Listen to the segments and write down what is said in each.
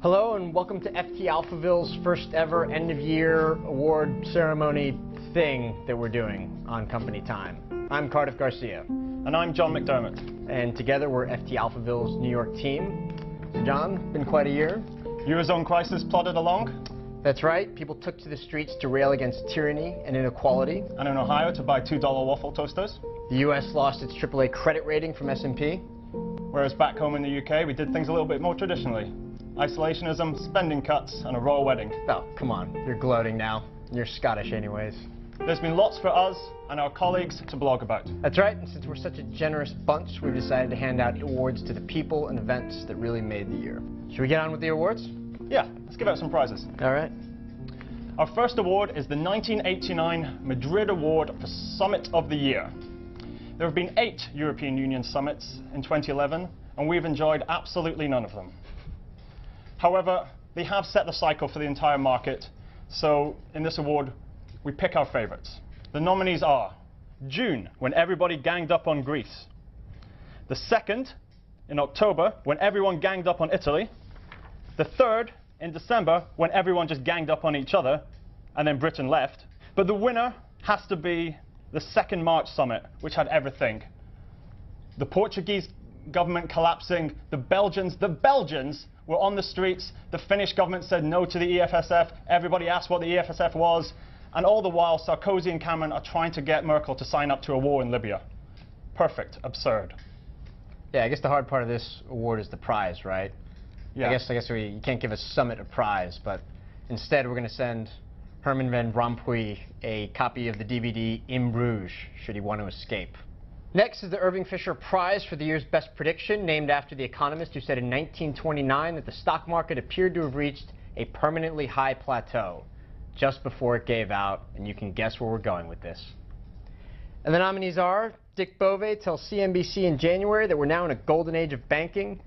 Hello and welcome to FT Alphaville's first ever end of year award ceremony thing that we're doing on company time. I'm Cardiff Garcia. And I'm John McDermott. And together we're FT Alphaville's New York team. So John, been quite a year. Eurozone crisis plodded along. That's right. People took to the streets to rail against tyranny and inequality. And in Ohio to buy $2 waffle toasters. The US lost its AAA credit rating from S&P. Whereas back home in the UK, we did things a little bit more traditionally. Isolationism, spending cuts, and a royal wedding. Oh, come on. You're gloating now. You're Scottish anyways. There's been lots for us and our colleagues to blog about. That's right, and since we're such a generous bunch, we've decided to hand out awards to the people and events that really made the year. Should we get on with the awards? Yeah, let's give out some prizes. All right. Our first award is the 1989 Madrid Award for Summit of the Year. There have been 8 European Union summits in 2011, and we've enjoyed absolutely none of them. However, they have set the cycle for the entire market, so in this award, we pick our favorites. The nominees are June, when everybody ganged up on Greece. The 2nd, in October, when everyone ganged up on Italy. The 3rd, in December, when everyone just ganged up on each other, and then Britain left. But the winner has to be the 2nd March summit, which had everything. The Portuguese government collapsing, the Belgians were on the streets, the Finnish government said no to the EFSF, everybody asked what the EFSF was, and all the while Sarkozy and Cameron are trying to get Merkel to sign up to a war in Libya. Perfect. Absurd. Yeah, I guess the hard part of this award is the prize, right? Yeah. I guess you can't give a summit a prize, but instead we're going to send Herman Van Rompuy a copy of the DVD In Bruges, should he want to escape. Next is the Irving Fisher Prize for the year's best prediction, named after the economist who said in 1929 that the stock market appeared to have reached a permanently high plateau just before it gave out, and you can guess where we're going with this. And the nominees are Dick Bove tells CNBC in January that we're now in a golden age of banking.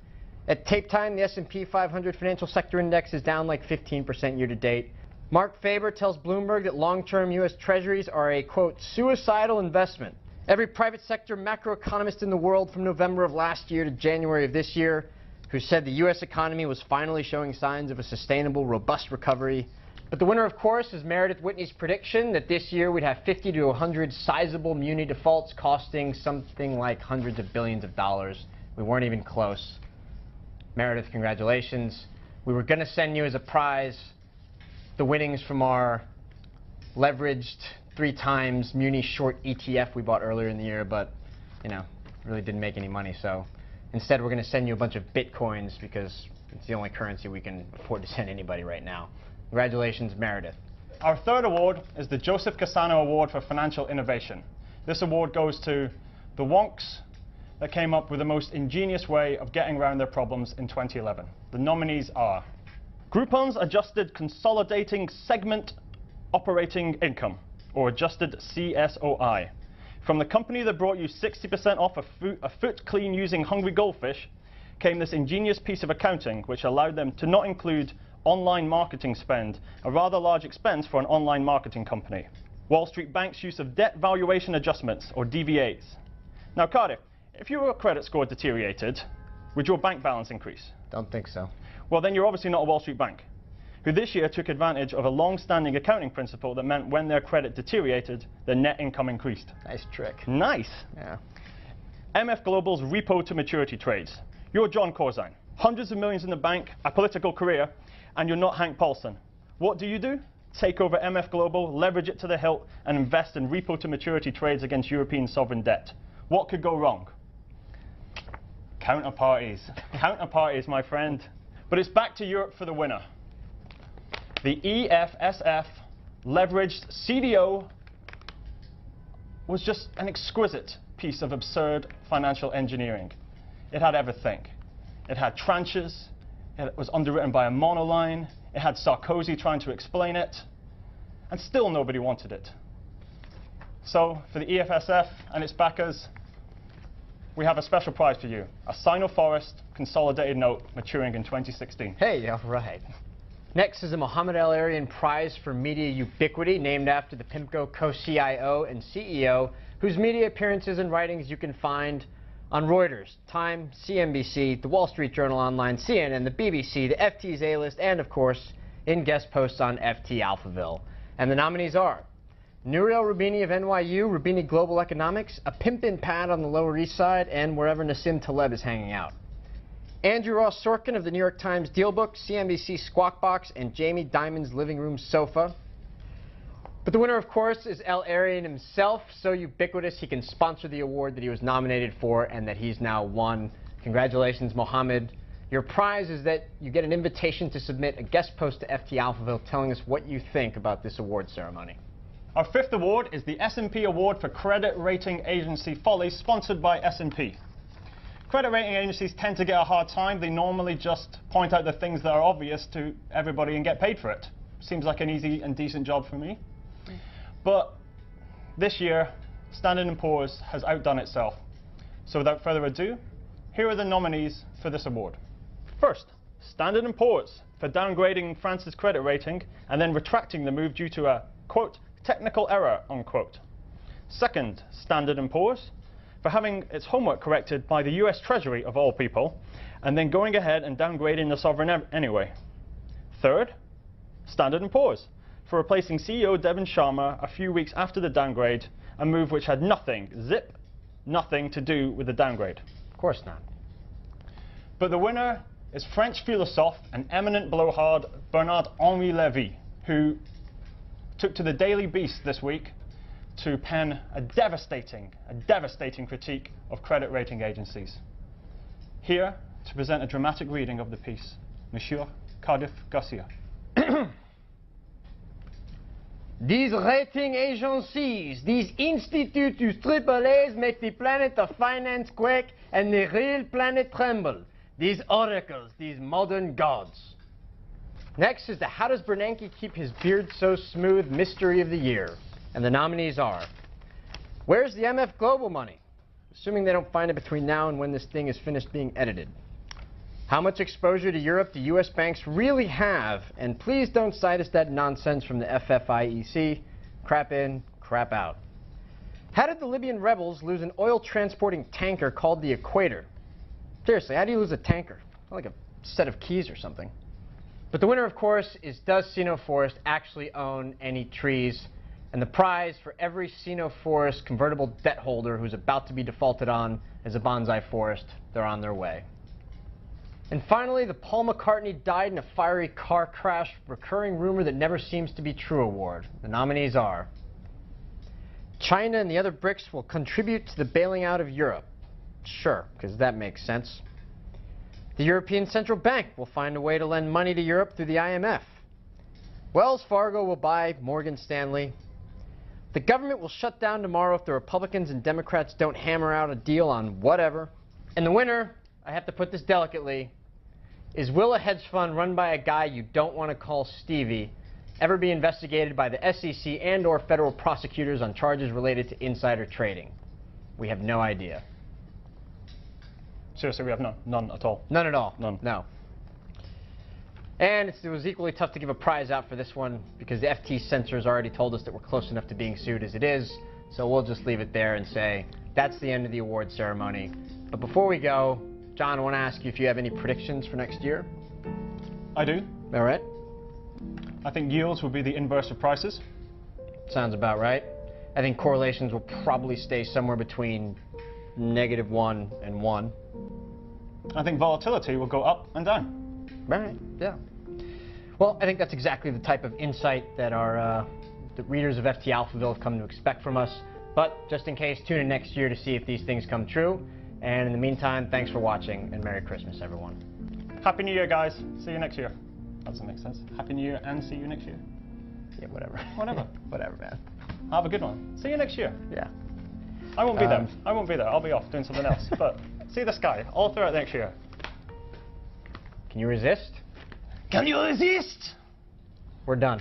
At tape time, the S&P 500 Financial Sector Index is down like 15% year to date. Mark Faber tells Bloomberg that long-term U.S. Treasuries are a, quote, suicidal investment. Every private sector macroeconomist in the world from November of last year to January of this year who said the U.S. economy was finally showing signs of a sustainable, robust recovery. But the winner, of course, is Meredith Whitney's prediction that this year we'd have 50 to 100 sizable muni defaults costing something like hundreds of billions of dollars. We weren't even close. Meredith, congratulations. We were going to send you as a prize the winnings from our leveraged 3 times muni short ETF we bought earlier in the year, but, you know, really didn't make any money. So instead, we're going to send you a bunch of Bitcoins because it's the only currency we can afford to send anybody right now. Congratulations, Meredith. Our 3rd award is the Joseph Cassano Award for Financial Innovation. This award goes to the wonks that came up with the most ingenious way of getting around their problems in 2011. The nominees are Groupon's Adjusted Consolidating Segment Operating Income, or adjusted CSOI. From the company that brought you 60% off a foot clean using hungry goldfish came this ingenious piece of accounting which allowed them to not include online marketing spend, a rather large expense for an online marketing company. Wall Street Bank's use of debt valuation adjustments, or DVAs. Now, Cardiff, if your credit score deteriorated, would your bank balance increase? Don't think so. Well, then you're obviously not a Wall Street Bank, who this year took advantage of a long-standing accounting principle that meant when their credit deteriorated, their net income increased. Nice trick. Nice. Yeah. MF Global's repo to maturity trades. You're John Corzine, hundreds of millions in the bank, a political career, and you're not Hank Paulson. What do? Take over MF Global, leverage it to the hilt, and invest in repo to maturity trades against European sovereign debt. What could go wrong? Counterparties. Counterparties, my friend. But it's back to Europe for the winner. The EFSF leveraged CDO was just an exquisite piece of absurd financial engineering. It had everything. It had tranches. It was underwritten by a monoline. It had Sarkozy trying to explain it. And still nobody wanted it. So for the EFSF and its backers, we have a special prize for you. A Sino-Forest consolidated note maturing in 2016. Hey, all right. Next is the Mohamed El-Arian Prize for Media Ubiquity, named after the PIMCO co-CIO and CEO, whose media appearances and writings you can find on Reuters, Time, CNBC, The Wall Street Journal Online, CNN, the BBC, the FT's A-List, and of course, in guest posts on FT Alphaville. And the nominees are Nouriel Roubini of NYU, Roubini Global Economics, a pimpin' pad on the Lower East Side, and wherever Nassim Taleb is hanging out. Andrew Ross Sorkin of the New York Times Dealbook, CNBC Squawk Box, and Jamie Dimon's Living Room Sofa. But the winner, of course, is El Arian himself, so ubiquitous he can sponsor the award that he was nominated for and that he's now won. Congratulations, Mohammed. Your prize is that you get an invitation to submit a guest post to FT Alphaville telling us what you think about this award ceremony. Our fifth award is the S&P Award for Credit Rating Agency Folly, sponsored by S&P. Credit rating agencies tend to get a hard time. They normally just point out the things that are obvious to everybody and get paid for it. Seems like an easy and decent job for me. But this year, Standard & Poor's has outdone itself. So without further ado, here are the nominees for this award. First, Standard & Poor's for downgrading France's credit rating and then retracting the move due to a, quote, technical error, unquote. Second, Standard & Poor's for having its homework corrected by the US Treasury, of all people, and then going ahead and downgrading the sovereign anyway. Third, Standard & Poor's for replacing CEO Devin Sharma a few weeks after the downgrade, a move which had nothing, zip, nothing to do with the downgrade. Of course not. But the winner is French philosophe and eminent blowhard Bernard-Henri Lévy, who took to the Daily Beast this week to pen a devastating critique of credit rating agencies. Here, to present a dramatic reading of the piece, Monsieur Cardiff Garcia. These rating agencies, these institutes whose AAAs make the planet of finance quake and the real planet tremble. These oracles, these modern gods. Next is the How Does Bernanke Keep His Beard So Smooth Mystery of the Year. And the nominees are, where's the MF Global money? Assuming they don't find it between now and when this thing is finished being edited. How much exposure to Europe do U.S. banks really have? And please don't cite us that nonsense from the FFIEC. Crap in, crap out. How did the Libyan rebels lose an oil-transporting tanker called the Equator? Seriously, how do you lose a tanker? Like a set of keys or something. But the winner, of course, is does Sino Forest actually own any trees? And the prize for every Sino Forest convertible debt holder who's about to be defaulted on is a bonsai forest. They're on their way. And finally, the Paul McCartney died in a fiery car crash, recurring rumor that never seems to be true award. The nominees are China and the other BRICS will contribute to the bailing out of Europe. Sure, because that makes sense. The European Central Bank will find a way to lend money to Europe through the IMF. Wells Fargo will buy Morgan Stanley. The government will shut down tomorrow if the Republicans and Democrats don't hammer out a deal on whatever. And the winner, I have to put this delicately, is will a hedge fund run by a guy you don't want to call Stevie ever be investigated by the SEC and or federal prosecutors on charges related to insider trading? We have no idea. Seriously, we have none at all. None at all. None. No. And it was equally tough to give a prize out for this one because the FT censors already told us that we're close enough to being sued as it is. So we'll just leave it there and say that's the end of the award ceremony. But before we go, John, I want to ask you if you have any predictions for next year. I do. All right. I think yields will be the inverse of prices. Sounds about right. I think correlations will probably stay somewhere between -1 and 1. I think volatility will go up and down. Right, yeah. Well, I think that's exactly the type of insight that our the readers of FT Alphaville have come to expect from us. But just in case, tune in next year to see if these things come true. And in the meantime, thanks for watching, and Merry Christmas, everyone. Happy New Year, guys. See you next year. That doesn't make sense. Happy New Year and see you next year. Yeah, whatever. Whatever. Whatever, man. Have a good one. See you next year. Yeah. I won't be there. I won't be there. I'll be off doing something else. But see the sky all throughout next year. Can you resist? Can you resist? We're done.